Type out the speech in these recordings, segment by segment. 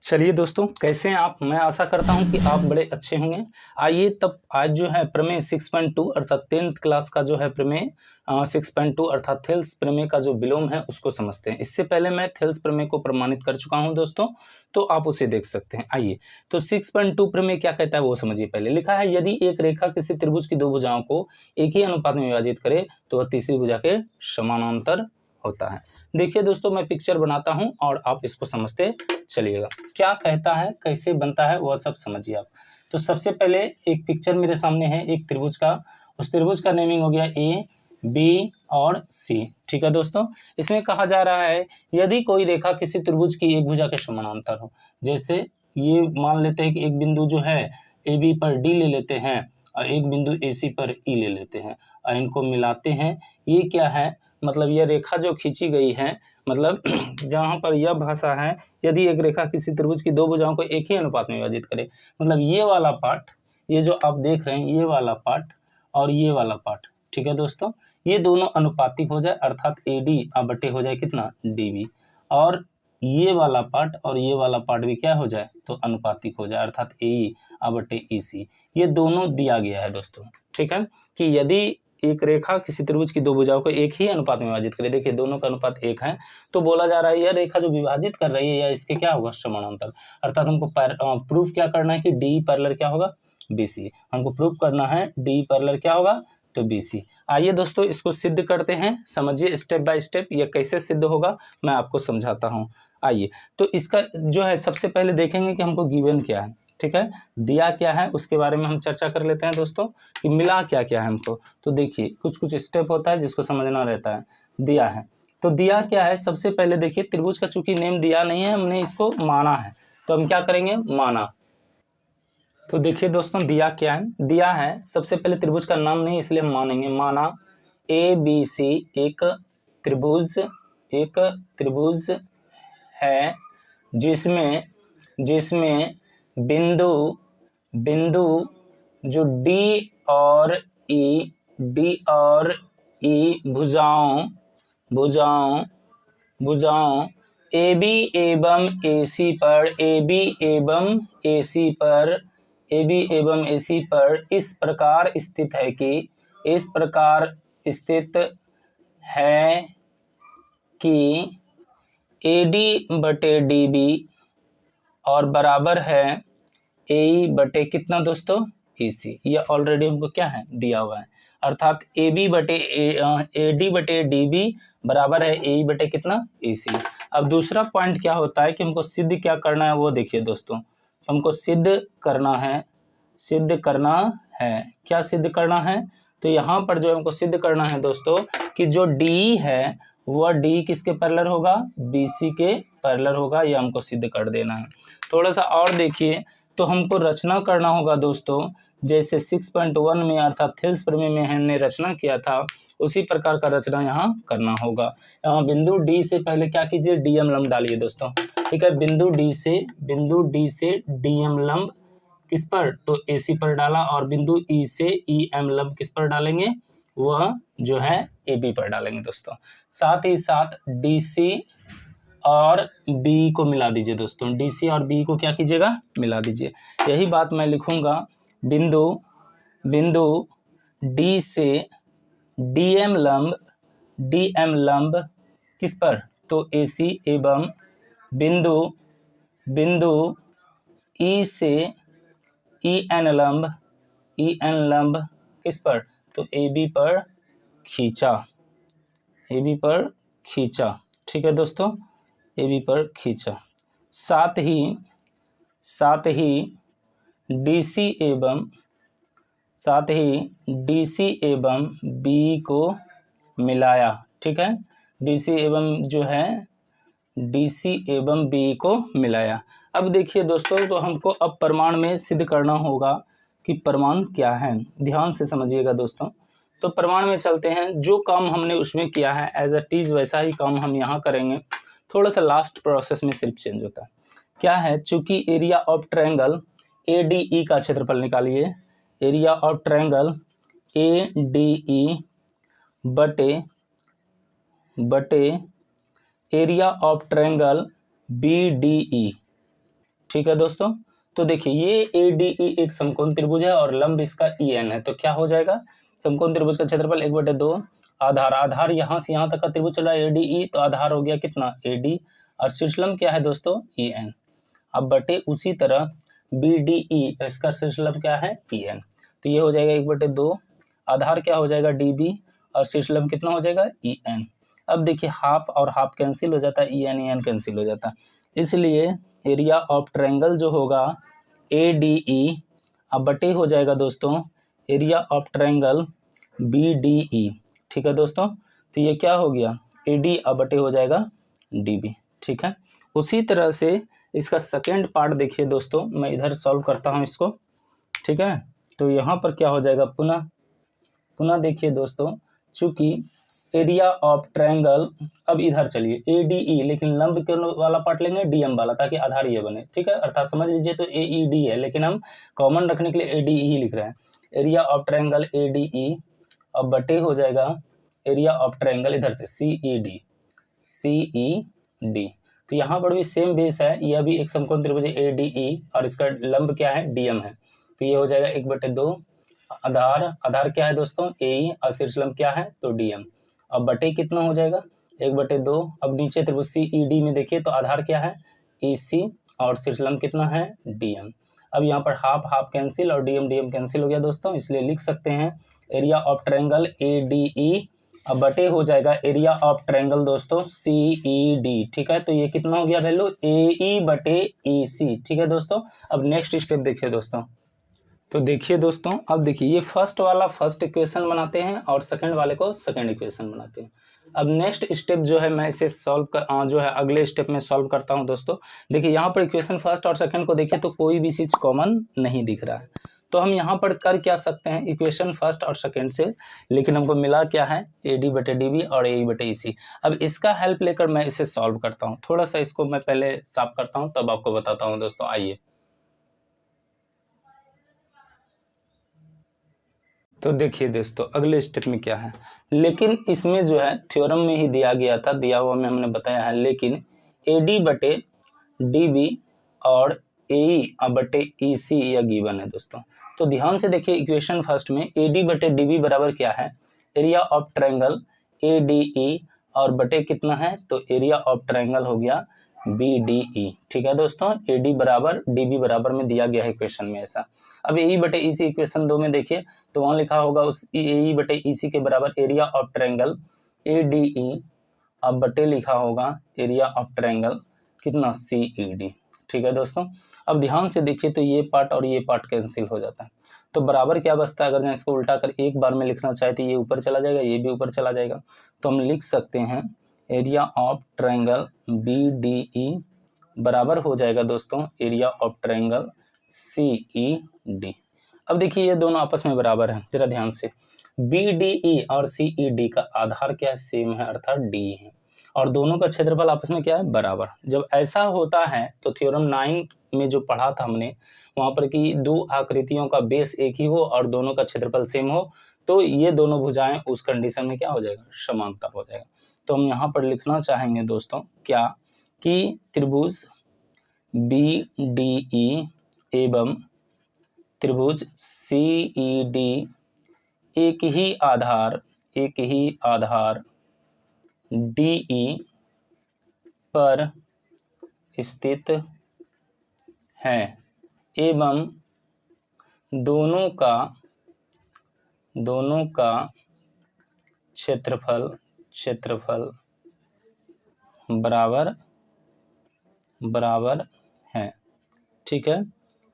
चलिए दोस्तों, कैसे हैं आप। मैं आशा करता हूं कि आप बड़े अच्छे होंगे। आइए तब आज जो है प्रमेय 6.2 अर्थात 10th क्लास का जो है प्रमेय 6.2 अर्थात थेल्स प्रमेय का जो विलोम है उसको समझते हैं। इससे पहले मैं थेल्स प्रमेय को प्रमाणित कर चुका हूं दोस्तों, तो आप उसे देख सकते हैं। आइए तो 6.2 प्रमेय क्या कहता है वो समझिए। पहले लिखा है, यदि एक रेखा किसी त्रिभुज की दो भुजाओं को एक ही अनुपात में विभाजित करे तो वह तीसरी भुजा के समानांतर होता है। देखिए दोस्तों, मैं पिक्चर बनाता हूं और आप इसको समझते चलिएगा। क्या कहता है, कैसे बनता है, वह सब समझिए आप। तो सबसे पहले एक पिक्चर मेरे सामने है एक त्रिभुज का। उस त्रिभुज का नेमिंग हो गया ए, बी और सी। ठीक है दोस्तों, इसमें कहा जा रहा है यदि कोई रेखा किसी त्रिभुज की एक भुजा के समानांतर हो। जैसे ये मान लेते हैं कि एक बिंदु जो है ए बी पर डी ले लेते हैं और एक बिंदु ए सी पर ई ले लेते हैं और इनको मिलाते हैं। ये क्या है, मतलब यह रेखा जो खींची गई है, मतलब जहाँ पर यह भाषा है, यदि एक रेखा किसी त्रिभुज की दो भुजाओं को एक ही अनुपात में विभाजित करे, मतलब ये वाला पार्ट, ये जो आप देख रहे हैं ये वाला पार्ट और ये वाला पार्ट, ठीक है दोस्तों, ये दोनों अनुपातिक हो जाए अर्थात ए डी बटे हो जाए कितना डी बी, और ये वाला पार्ट और ये वाला पार्ट भी क्या हो जाए तो अनुपातिक हो जाए अर्थात ए ई बटे ई सी। ये दोनों दिया गया है दोस्तों। ठीक है कि यदि एक रेखा किसी त्रिभुज की दो भुजाओं को एक ही अनुपात में विभाजित करे, देखिए दोनों का अनुपात एक है, तो बोला जा रहा है यह रेखा जो विभाजित कर रही है या इसके क्या होगा समानांतर, अर्थात हमको प्रूफ क्या करना है कि डी पैरेलल क्या होगा बीसी। हमको प्रूफ करना है डी पैरेलल क्या होगा तो बीसी। आइए दोस्तों इसको सिद्ध करते हैं, समझिए स्टेप बाय स्टेप यह कैसे सिद्ध होगा मैं आपको समझाता हूँ। आइए तो इसका जो है सबसे पहले देखेंगे कि हमको गिवन क्या है। ठीक है, दिया क्या है उसके बारे में हम चर्चा कर लेते हैं दोस्तों कि मिला क्या क्या है हमको। तो देखिए कुछ कुछ स्टेप होता है जिसको समझना रहता है। दिया है तो दिया क्या है, सबसे पहले देखिए त्रिभुज का चूंकि नेम दिया नहीं है, हमने इसको माना है, तो हम क्या करेंगे माना। तो देखिए दोस्तों दिया क्या है, दिया है सबसे पहले त्रिभुज का नाम नहीं इसलिए हम मानेंगे, माना ए बी सी एक त्रिभुज है जिसमें बिंदु जो डी और ई भुजाओं ए बी एवं ए सी पर इस प्रकार स्थित है कि ए डी बटे डी बी और बराबर है ए बटे कितना दोस्तों ए सी। ये ऑलरेडी हमको क्या है दिया हुआ है, अर्थात ए डी बटे डी बी बराबर है ए बटे कितना ए सी। अब दूसरा पॉइंट क्या होता है कि हमको सिद्ध क्या करना है वो देखिए दोस्तों, हमको सिद्ध करना है क्या सिद्ध करना है, तो यहाँ पर जो हमको सिद्ध करना है दोस्तों कि जो डी है वह डी किसके पैरेलल होगा बीसी के पैरेलल होगा, यह हमको सिद्ध कर देना है। थोड़ा सा और देखिए तो हमको रचना करना होगा दोस्तों, जैसे 6.1 में अर्थात थेल्स प्रमेय में हमने रचना किया था उसी प्रकार का रचना यहाँ करना होगा। यहाँ बिंदु डी से पहले क्या कीजिए डी एम लंब डालिए दोस्तों। ठीक है, बिंदु डी से डी एम लंब किस पर तो ए सी पर डाला, और बिंदु ई से ई एम लंब किस पर डालेंगे वह जो है ए बी पर डालेंगे दोस्तों। साथ ही साथ डी सी और बी को मिला दीजिए दोस्तों, डी सी और बी को क्या कीजिएगा मिला दीजिए। यही बात मैं लिखूंगा, बिंदु डी से डी एम लंब किस पर तो ए सी एवं बिंदु ई से ई एन लंब किस पर तो ए बी पर खींचा। ठीक है दोस्तों, ए बी पर खींचा। साथ ही डी सी एवं बी को मिलाया। ठीक है, डी सी एवं बी को मिलाया। अब देखिए दोस्तों, तो हमको अब प्रमाण में सिद्ध करना होगा कि प्रमाण क्या है, ध्यान से समझिएगा दोस्तों। तो प्रमाण में चलते हैं, जो काम हमने उसमें किया है एज इट इज वैसा ही काम हम यहाँ करेंगे, थोड़ा सा लास्ट प्रोसेस में सिर्फ चेंज होता है। क्या है, चूंकि area of triangle A D E का क्षेत्रफल निकालिए, area of triangle A D E बटे area of triangle B D E, ठीक है दोस्तों। तो देखिए ये ADE एक समकोण त्रिभुज है और लंब इसका EN है, तो क्या हो जाएगा, समकोण त्रिभुज का क्षेत्रफल 1/2 आधार, आधार यहाँ से यहाँ तक का त्रिभुज चला ADE, तो आधार हो गया कितना AD, और शीर्षलंब क्या है दोस्तों EN। अब बटे उसी तरह BDE, इसका शीर्षलंब क्या है EN, तो ये हो जाएगा 1/2, आधार क्या हो जाएगा DB और शीर्षलंब कितना हो जाएगा EN। अब देखिए हाफ और हाफ कैंसिल हो जाता है, EN कैंसिल हो जाता है, इसलिए एरिया ऑफ ट्रायंगल जो होगा ADE अब बटे हो जाएगा दोस्तों एरिया ऑफ ट्रायंगल BDE। ठीक है दोस्तों, तो ये क्या हो गया AD अब बटे हो जाएगा DB। ठीक है, उसी तरह से इसका सेकेंड पार्ट देखिए दोस्तों, मैं इधर सॉल्व करता हूँ इसको। ठीक है, तो यहाँ पर क्या हो जाएगा, पुनः देखिए दोस्तों, चूंकि एरिया ऑफ ट्रायंगल, अब इधर चलिए ADE, लेकिन लंब के वाला पार्ट लेंगे DM वाला, ताकि आधार ये बने। ठीक है, अर्थात समझ लीजिए तो AED है, लेकिन हम कॉमन रखने के लिए ADE ही लिख रहे हैं। एरिया ऑफ ट्रायंगल ADE अब बटे हो जाएगा एरिया ऑफ ट्रायंगल इधर से CED। तो यहाँ पर भी सेम बेस है, यह भी एक समकोण त्रिभुज ADE और इसका लंब क्या है DM है, तो ये हो जाएगा 1/2 आधार क्या है दोस्तों AE और शीर्षलंब क्या है तो DM। अब बटे कितना हो जाएगा 1/2। अब नीचे त्रिभुज CED में देखिए तो आधार क्या है EC और शीर्षलंब कितना है DM। अब यहाँ पर हाफ हाफ कैंसिल और DM कैंसिल हो गया दोस्तों, इसलिए लिख सकते हैं एरिया ऑफ ट्रायंगल ADE अब बटे हो जाएगा एरिया ऑफ ट्रायंगल दोस्तों CED। ठीक है, तो ये कितना हो गया वैल्यू AE/EC। ठीक है दोस्तों, अब नेक्स्ट स्टेप देखिए दोस्तों। तो देखिए दोस्तों, अब देखिए ये फर्स्ट वाला फर्स्ट इक्वेशन बनाते हैं और सेकंड वाले को सेकंड इक्वेशन बनाते हैं। अब नेक्स्ट स्टेप जो है मैं इसे सॉल्व कर जो है अगले स्टेप में सॉल्व करता हूं दोस्तों। देखिए यहाँ पर इक्वेशन फर्स्ट और सेकंड को देखिए तो कोई भी चीज कॉमन नहीं दिख रहा है, तो हम यहाँ पर कर क्या सकते हैं, इक्वेशन फर्स्ट और सेकंड से, लेकिन हमको मिला क्या है AD/DB और AE/EC। अब इसका हेल्प लेकर मैं इसे सॉल्व करता हूँ। थोड़ा सा इसको मैं पहले साफ करता हूँ तब आपको बताता हूँ दोस्तों। आइए, तो देखिए दोस्तों अगले स्टेप में क्या है, लेकिन इसमें जो है थ्योरम में ही दिया गया था, दिया हुआ में हमने बताया है, लेकिन AD/DB और AE/EC यह गिवन है दोस्तों। तो ध्यान से देखिए इक्वेशन फर्स्ट में AD/DB बराबर क्या है एरिया ऑफ ट्रायंगल ADE और बटे कितना है तो एरिया ऑफ ट्रायंगल हो गया BDE। ठीक है दोस्तों, AD बराबर DB बराबर में दिया गया है इक्वेशन में ऐसा। अब AE/EC इक्वेशन 2 में देखिए तो वहां लिखा होगा उस AE/EC के बराबर एरिया ऑफ ट्रायंगल ADE अब बटे लिखा होगा एरिया ऑफ ट्रायंगल कितना CED। ठीक है दोस्तों, अब ध्यान से देखिए तो ये पार्ट और ये पार्ट कैंसिल हो जाता है, तो बराबर क्या बचता है, अगर मैं इसको उल्टा कर एक बार में लिखना चाहे तो ये ऊपर चला जाएगा, ये भी ऊपर चला जाएगा, तो हम लिख सकते हैं एरिया ऑफ ट्रायंगल BDE बराबर हो जाएगा दोस्तों एरिया ऑफ ट्रायंगल CED। अब देखिए ये दोनों आपस में बराबर हैं, जरा ध्यान से, BDE और CED का आधार क्या है सेम है अर्थात D है, और दोनों का क्षेत्रफल आपस में क्या है बराबर। जब ऐसा होता है तो थ्योरम 9 में जो पढ़ा था हमने वहां पर कि दो आकृतियों का बेस एक ही हो और दोनों का क्षेत्रफल सेम हो, तो ये दोनों भुजाएं उस कंडीशन में क्या हो जाएगा समांतर हो जाएगा। तो हम यहाँ पर लिखना चाहेंगे दोस्तों क्या कि त्रिभुज BDE एवं त्रिभुज CED एक ही आधार DE पर स्थित है एवं दोनों का क्षेत्रफल बराबर है। ठीक है,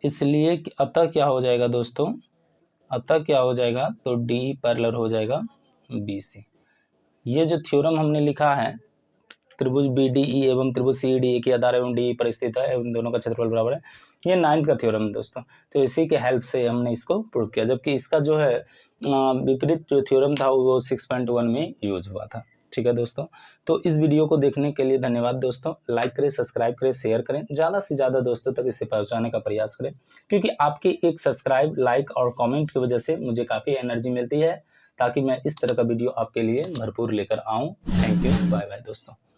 इसलिए अतः क्या हो जाएगा दोस्तों, अतः क्या हो जाएगा तो D पैरेलल हो जाएगा BC। ये जो थ्योरम हमने लिखा है त्रिभुज BDE एवं त्रिभुज CED एक ही आधार एवं DE पर स्थित है एवं दोनों का क्षेत्रफल बराबर है, ये 9th का थ्योरम है दोस्तों। तो इसी के हेल्प से हमने इसको प्रूव किया, जबकि इसका जो है विपरीत जो थ्योरम था वो 6.1 में यूज हुआ था। ठीक है दोस्तों, तो इस वीडियो को देखने के लिए धन्यवाद दोस्तों। लाइक करें, सब्सक्राइब करें, शेयर करें, ज़्यादा से ज़्यादा दोस्तों तक इसे पहुंचाने का प्रयास करें, क्योंकि आपके एक सब्सक्राइब, लाइक और कमेंट की वजह से मुझे काफ़ी एनर्जी मिलती है, ताकि मैं इस तरह का वीडियो आपके लिए भरपूर लेकर आऊँ। थैंक यू, बाय बाय दोस्तों।